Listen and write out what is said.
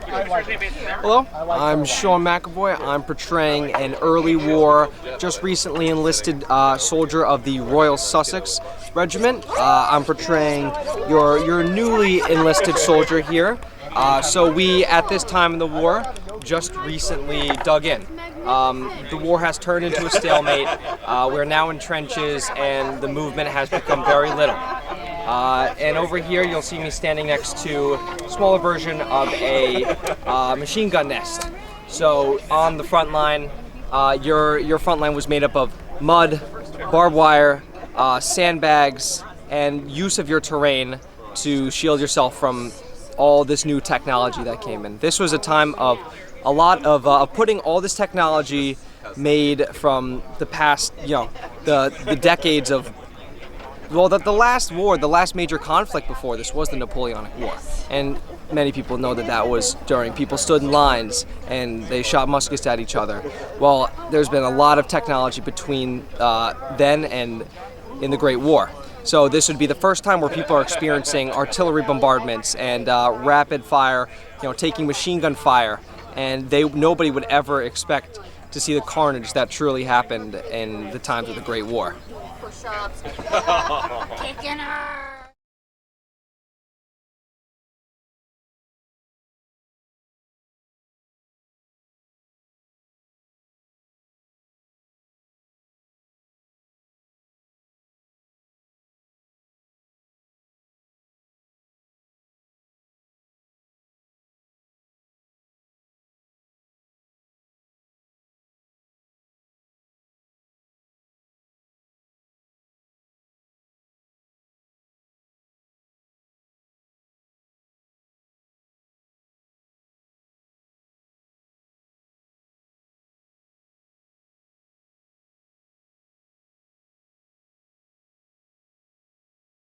Hello, I'm Sean McAvoy. I'm portraying an early war, just recently enlisted soldier of the Royal Sussex Regiment. I'm portraying your newly enlisted soldier here. So we, at this time in the war, just recently dug in. The war has turned into a stalemate. We're now in trenches, and the movement has become very little. And over here, you'll see me standing next to a smaller version of a machine gun nest. So on the front line, your front line was made up of mud, barbed wire, sandbags, and use of your terrain to shield yourself from all this new technology that came in. This was a time of a lot of putting all this technology made from the past, the decades of. Well, the last war, the last major conflict before this was the Napoleonic War. And many people know that was during people stood in lines and they shot muskets at each other. Well, there's been a lot of technology between then and in the Great War. So this would be the first time where people are experiencing artillery bombardments and rapid fire, taking machine gun fire. And nobody would ever expect to see the carnage that truly happened in the times of the Great War. Push-ups. Kicking her.